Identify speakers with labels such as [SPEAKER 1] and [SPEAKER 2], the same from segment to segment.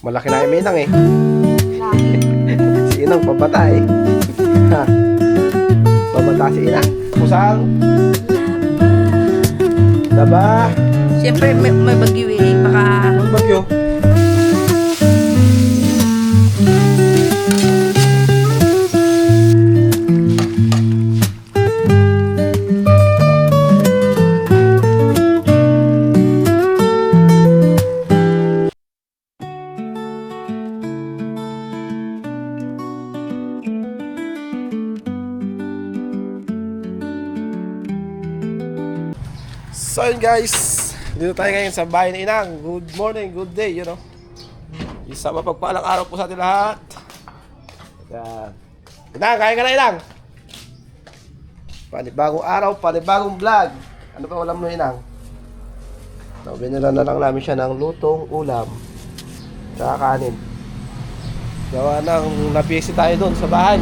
[SPEAKER 1] Malaki na yung Inang eh.
[SPEAKER 2] Bakit?
[SPEAKER 1] Si Inang pabata eh. Ha? Pabata si Inang. Kusang? Daba?
[SPEAKER 2] Siyempre, may bagyo eh. Baka...
[SPEAKER 1] Ang bagyo. So yun guys, dito tayo ngayon sa bahay ni Inang. Good morning, good day, you know. Isang mapagpalang araw po sa ating lahat. Yan. Inang, kaya ka na Inang. Panibagong araw, panibagong vlog. Ano pa ulam mo Inang? So, binila na lang namin siya ng lutong ulam. Tsaka kanin. Gawa ng napisi tayo doon sa bahay.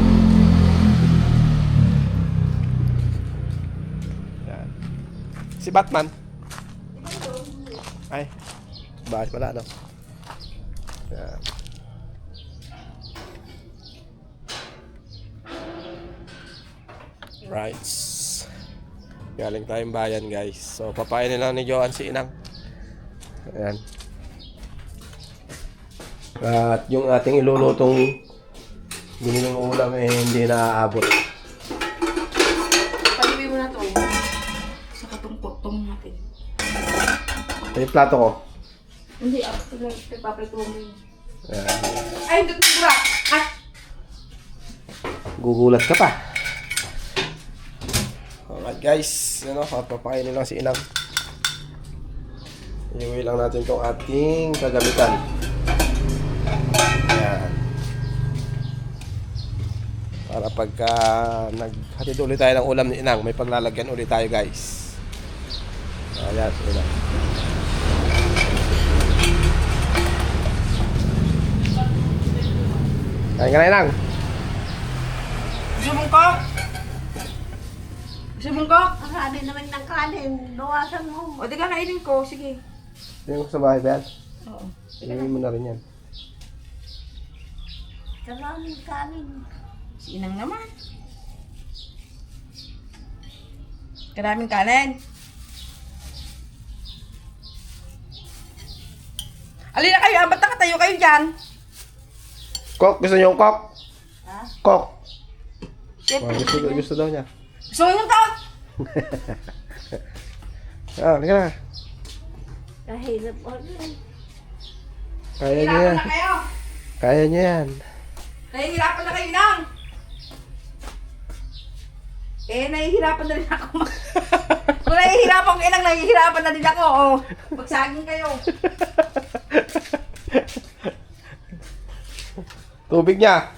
[SPEAKER 1] Si Batman. Ay. Bakit pala no? Yan. Right. Galing tayong bayan guys. So papainin lang ni Joan si Inang. Ayan. At yung ating ilulutong biniling ulam eh hindi na-aabot.
[SPEAKER 2] Paliwi mo na to. Sa katong-kutong natin.
[SPEAKER 1] Ito yung plato ko.
[SPEAKER 2] Hindi, paprito mo yun.
[SPEAKER 1] Ayan.
[SPEAKER 2] Ay, hindi ko bura! Ah!
[SPEAKER 1] Gugulat ka pa. Alright guys, ano, papakainin lang si Inang. Iuwi lang natin itong ating kagamitan. Ayan. Para pagka naghatid ulit tayo ng ulam ni Inang, may paglalagyan ulit tayo guys. Ayan, si Inang. Kain ka na Inang.
[SPEAKER 2] Gusto mong ko? Gusto mong ko?
[SPEAKER 3] Ang kanin naman ng kanin, bawasan mo.
[SPEAKER 2] O, di ka kainin ko. Sige.
[SPEAKER 1] Tingin ko sa bahay ba yan?
[SPEAKER 2] Oo.
[SPEAKER 1] Inuwi mo na rin yan.
[SPEAKER 3] Karaming kanin.
[SPEAKER 2] Si Inang naman. Karaming kanin. Alin na kayo? Ba't nakatayo kayo dyan?
[SPEAKER 1] Kok, gusto niyo yung kok?
[SPEAKER 3] Ha?
[SPEAKER 1] Kok.
[SPEAKER 2] Siyempre.
[SPEAKER 1] Gusto daw niya.
[SPEAKER 2] Gusto mo yung tawag?
[SPEAKER 1] Ah, halika na.
[SPEAKER 3] Kahirap o rin.
[SPEAKER 1] Kaya niya
[SPEAKER 2] Nahihirapan
[SPEAKER 1] yan.
[SPEAKER 2] na kayo.
[SPEAKER 1] Kaya niya yan.
[SPEAKER 2] Nahihirapan na kayo, Inang. Nahihirapan na rin ako. Kung nahihirapan ko, Inang, nahihirapan na din ako. Oh, pagsaging kayo.
[SPEAKER 1] Tubig niya.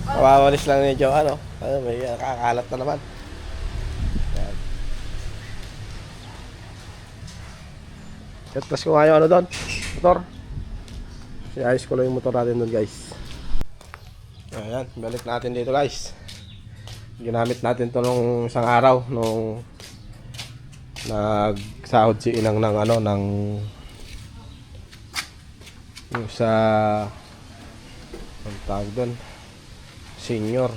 [SPEAKER 1] Kawawalis lang ni Joe, ano? May nakakalat na naman. Yan. Tapos ko nga yung ano doon, motor. Ayos ko lang yung motor natin doon guys. Ayan, balik natin dito guys. Ginamit natin to nung isang araw nung nagsahod si Inang ng ano ng yung sa ang tawag doon senior.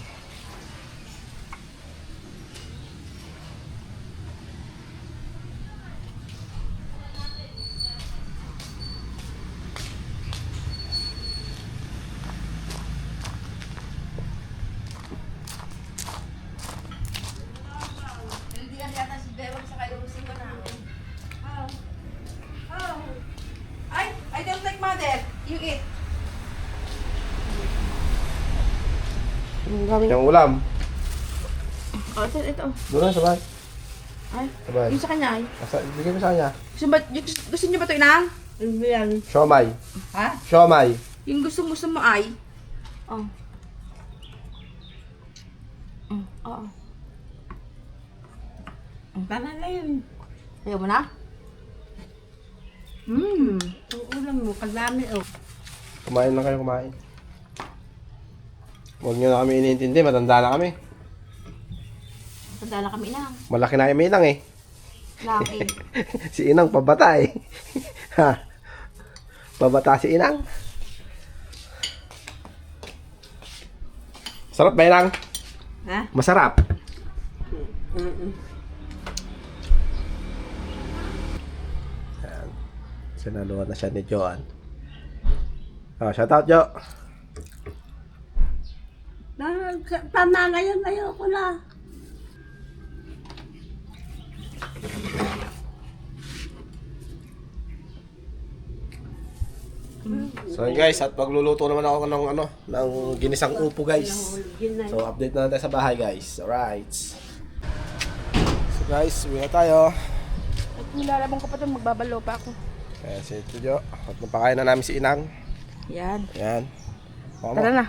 [SPEAKER 2] Hindi ka yata si Bebang sa kayo gusto na. Oh. Oh. I don't like mother. You eat.
[SPEAKER 1] Ang dami niyang ulam.
[SPEAKER 2] Oh, ito.
[SPEAKER 1] Doon na sa bahay.
[SPEAKER 2] Ay,
[SPEAKER 1] Sa bahay.
[SPEAKER 2] yung sa kanya ay.
[SPEAKER 1] Bigay mo sa kanya.
[SPEAKER 2] Gusto niyo ba ito, Inang?
[SPEAKER 3] Hindi yan.
[SPEAKER 1] Siomay.
[SPEAKER 2] Ha?
[SPEAKER 1] Siomay.
[SPEAKER 2] Yung gusto mo ay. Oh. Oo.
[SPEAKER 3] Ang kanan na yun.
[SPEAKER 2] Ayaw mo na?
[SPEAKER 3] Ang ulam mo, kadami o.
[SPEAKER 1] Kumain lang kayo, kumain. Huwag nyo na kami iniintindi, matanda na kami.
[SPEAKER 2] Tanda na kami, Inang.
[SPEAKER 1] Malaki na kami lang eh.
[SPEAKER 2] Laki.
[SPEAKER 1] Si Inang pabata eh. Ha? Pabata si Inang. Sarap ba Inang?
[SPEAKER 3] Ha?
[SPEAKER 1] Masarap. Yan. Sinaluhan na siya ni Joan. Oh, shout out Jo.
[SPEAKER 3] Tama ngayon, ayoko na.
[SPEAKER 1] So yun guys, at magluluto naman ako ng ng ginisang upo guys. So update na tayo sa bahay guys. Alright. So guys, uwi na tayo.
[SPEAKER 2] At nilalabang ko pa ito, magbabalo pa ako.
[SPEAKER 1] Kaya si Tujo. At napakain na namin si Inang.
[SPEAKER 2] Yan.
[SPEAKER 1] Yan.
[SPEAKER 2] Tara na.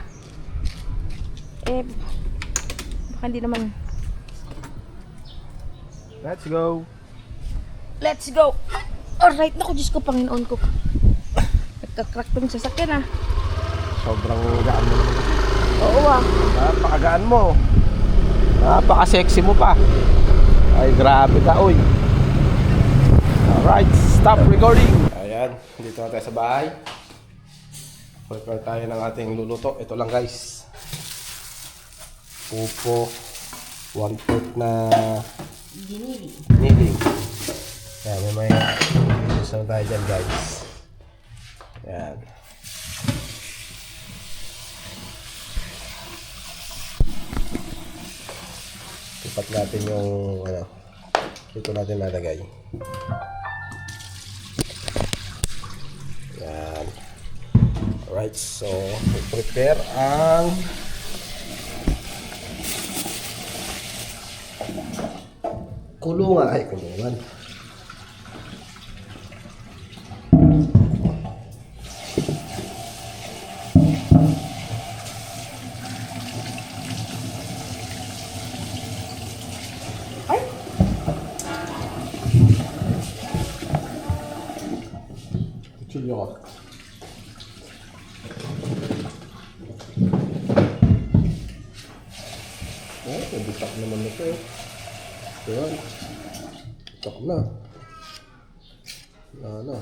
[SPEAKER 2] Baka hindi naman.
[SPEAKER 1] Let's go.
[SPEAKER 2] Let's go! Alright, naku, Diyos ko, Panginoon ko. Nagka-crack tong sasakyan ah.
[SPEAKER 1] Sobrang gaan mo naman.
[SPEAKER 2] Oo ah.
[SPEAKER 1] Napakagaan mo. Napaka-sexy mo pa. Ay, grabe ka, uy. Alright, stop recording. Ayan, dito na tayo sa bahay. Prepare tayo ng ating luluto. Ito lang guys. Pupo. 1/4 na niling. Ayan, may gusto tayo dyan guys. Ayan. Ipat natin yung dito natin lalagay. Yan. Alright, so prepare ang kulungan. Ay, kulungan. Kutsilyo ka. Oh, bitak naman ito eh. Ayan. Bitak na. Wala na.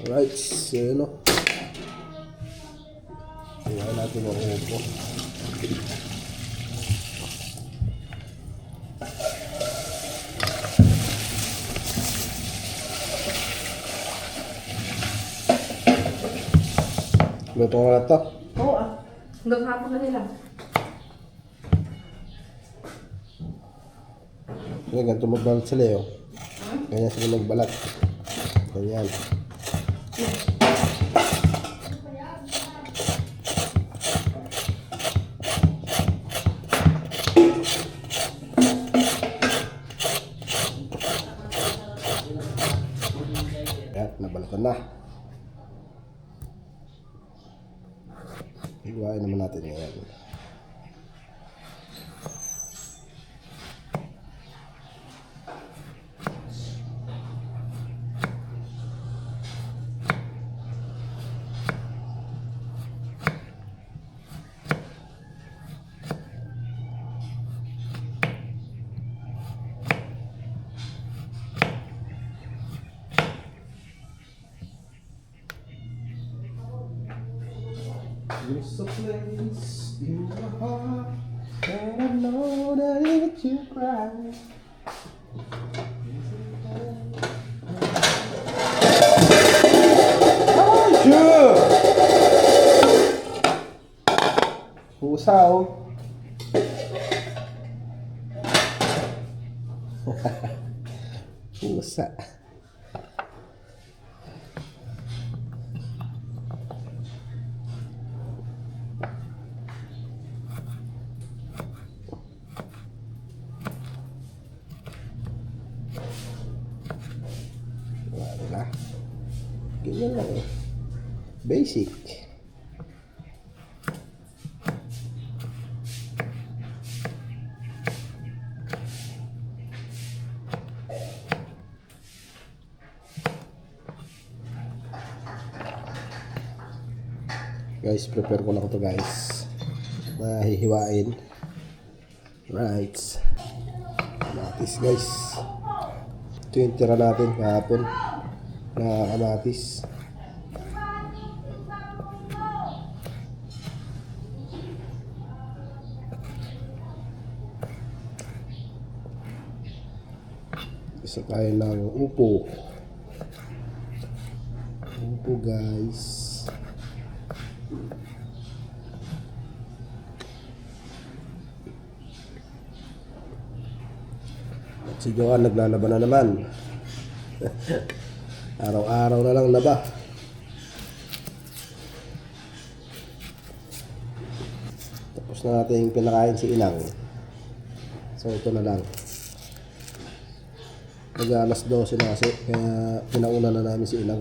[SPEAKER 1] Alright, so yun o. Ayan natin ang upo. Luto nga na ito.
[SPEAKER 2] Oo ah. Hanggang hapon na nila.
[SPEAKER 1] Ganyan, ganito magbalat sila eh. Ganyan sila magbalat. Ganyan. Ayan, nabalatan na. Hiwain naman natin ngayon. There's a place in my heart, and I know that it makes you cry. Oh, sure! Pusa, oh. Pusa. Wala. Ganyan lang eh. Basic. Guys, prepare ko lang to guys. Mahihiwain. Right. Kamatis guys. Ito yung tira natin kahapon na kamatis. Isa tayo ng upo. Upo guys. Si Johan naglalaban na naman. Araw-araw na lang laba. Tapos na natin pinakain si Inang. So ito na lang. Mag-alas 12 na kasi kaya pinauna na namin si Inang.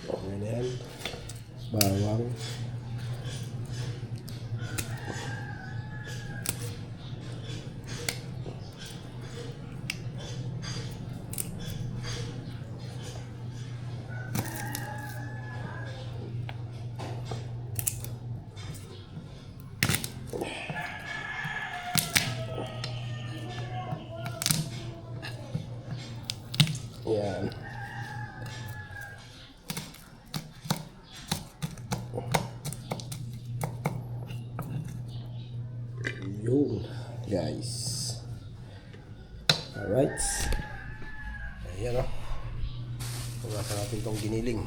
[SPEAKER 1] Okay na yan. Bawang. Yan. Yun, guys. Alright. Ayan o. Pagkasa natin itong giniling.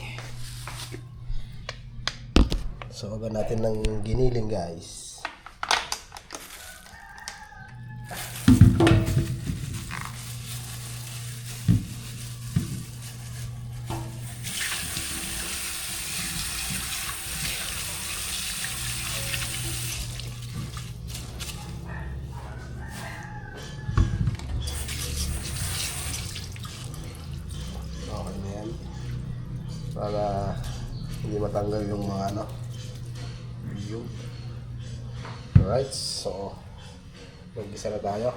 [SPEAKER 1] So, agad natin ng giniling, guys. Okay na yan. Para hindi matanggal yung mga ano. Yun. Alright, so mag-gisa na tayo.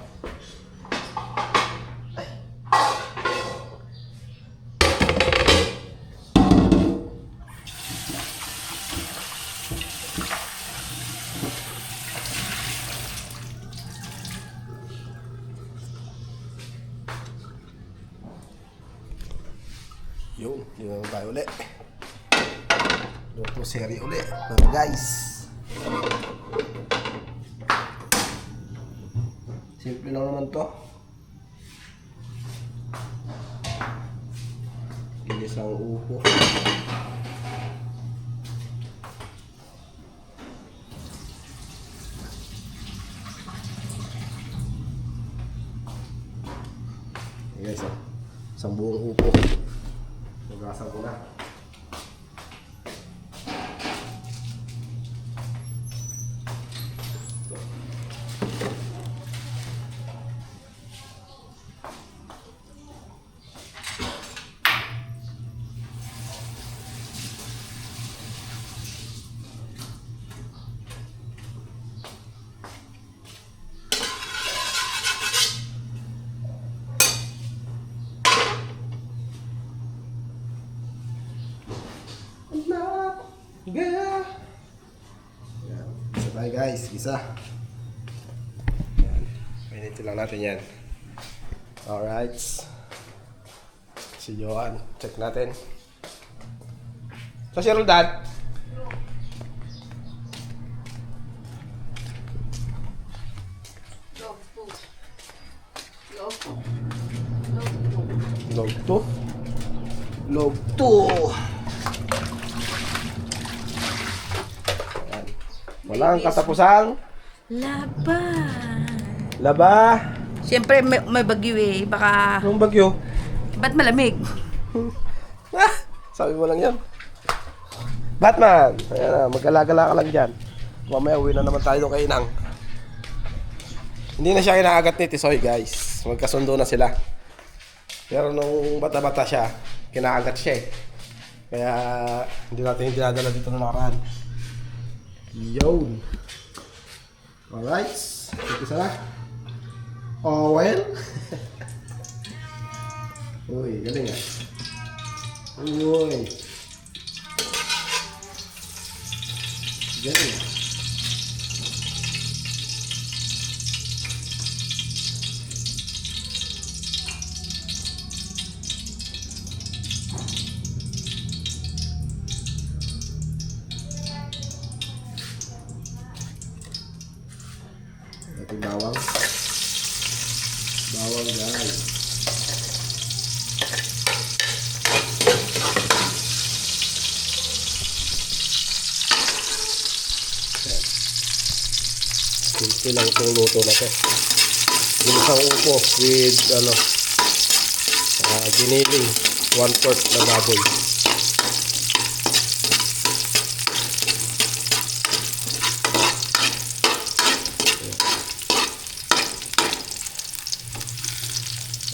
[SPEAKER 1] Yun, yun tayo ulit. Luto seri ulit, mga guys. Simple lang naman to. Ginisang upo. Hey guys, isang buong upo. Magasan ko na. Yeah. Yan. Isa tayo guys, isa. Yan. Pinitin lang natin yan. Alright. Si Johan, check natin. So si Roldan. Log 2. Log 2. Walang katapusang
[SPEAKER 2] Laban.
[SPEAKER 1] laba.
[SPEAKER 2] Siyempre may bagyo eh. Baka...
[SPEAKER 1] Anong bagyo?
[SPEAKER 2] Ba't malamig?
[SPEAKER 1] Sabi mo lang yan. Batman! Ayan na, magala-gala ka lang dyan. Mamaya uwi na naman tayo kay Inang. Hindi na siya kinaagat ni Tisoy guys. Magkasundo na sila. Pero nung bata-bata siya, kinaagat siya eh. Kaya hindi natin yung dinadala dito na nakaraan. Yun. Alright. Ito sana. Oh well. Uy, galing ah. Uy. Galing ah. Ating bawang. Bawang guys. Simple lang itong luto na to. Ginisang upo with giniling 1/4 na baboy.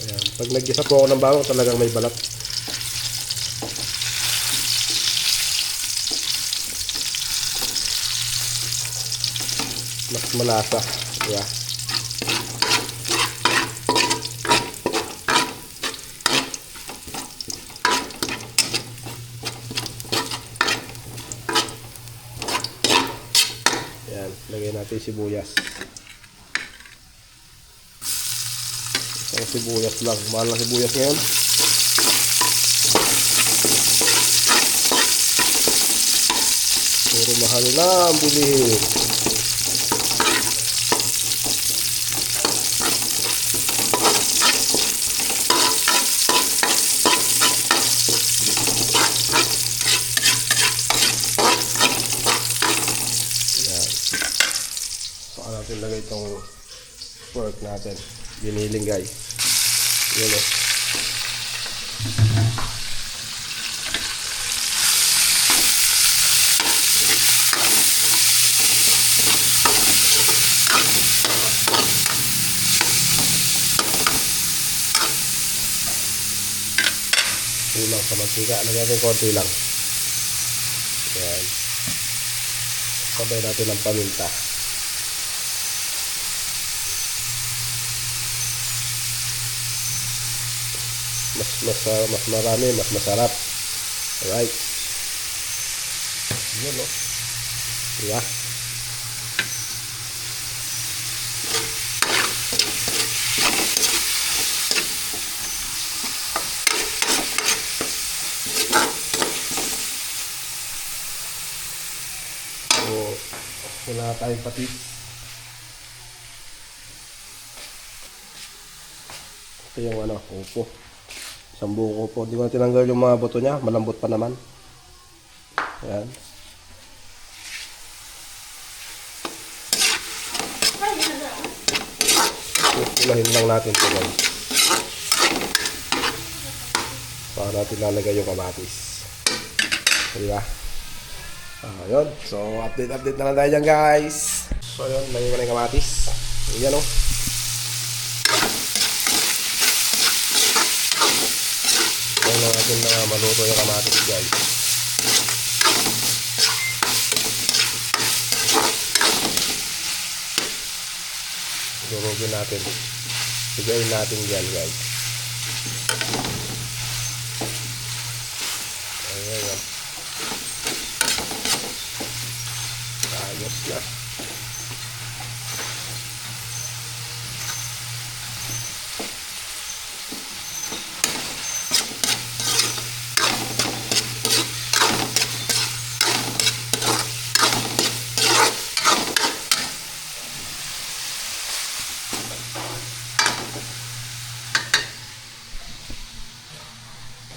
[SPEAKER 1] Ayan. Pag nag-isa po ako ng bawang talagang may balat. Mas malasa. Yeah. Yan, lagay natin sibuyas. Isang sibuyas lang. Mahal na sibuyas ngayon. Puro mahal na ang bilihin. Saka natin lagay itong pork natin. Giniling guys. Yun o. Kulang sa mantika. Lagyan natin konti lang. Yan. Sabay natin ng paminta. Mas marami, mas masarap. Alright. Yan o. Diba? So, wala tayong patis. Ito yung upo. Isang buong upo. Di ba tinanggal yung mga buto niya? Malambot pa naman. Ayan. Pulahin lang natin ito guys. Para natin lalagay yung kamatis. Diba? Ayun. So, update na lang tayo dyan guys. So, ayun. Lagay ko na yung kamatis. Ayan o. Ayan na natin na maluto yung kamatis guys. Durugin natin. Sigayin natin dyan guys. Ayan. Ayos na.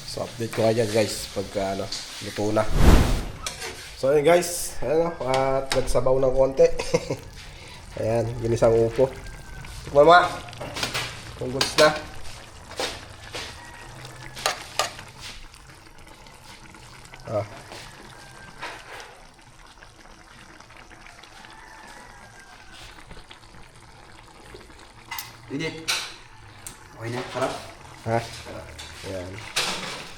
[SPEAKER 1] So update ko kayo guys pagka luto na. So ayun guys, at nagsabaw ng konti. Ayan, ginisang upo. Tikman mo kung goods na.
[SPEAKER 4] Hindi. Okay na, harap.
[SPEAKER 1] Ha? Ayan.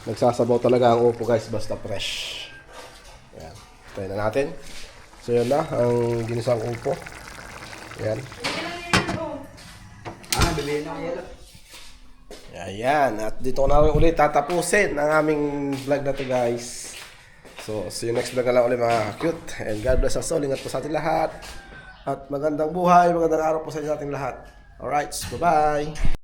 [SPEAKER 1] Nagsasabaw talaga ang upo guys, basta fresh. Ayan. Try na natin. So yun na, ang ginisang upo. Ayan.
[SPEAKER 4] Bibiliin ako yelo.
[SPEAKER 1] Ayan, at dito ko na rin ulit tatapusin ang aming vlog na to guys. So, see you next vlog na lang ulit mga cute. And God bless us all. Ingat po sa ating lahat. At magandang buhay, magandang araw po sa ating lahat. Alright, bye-bye!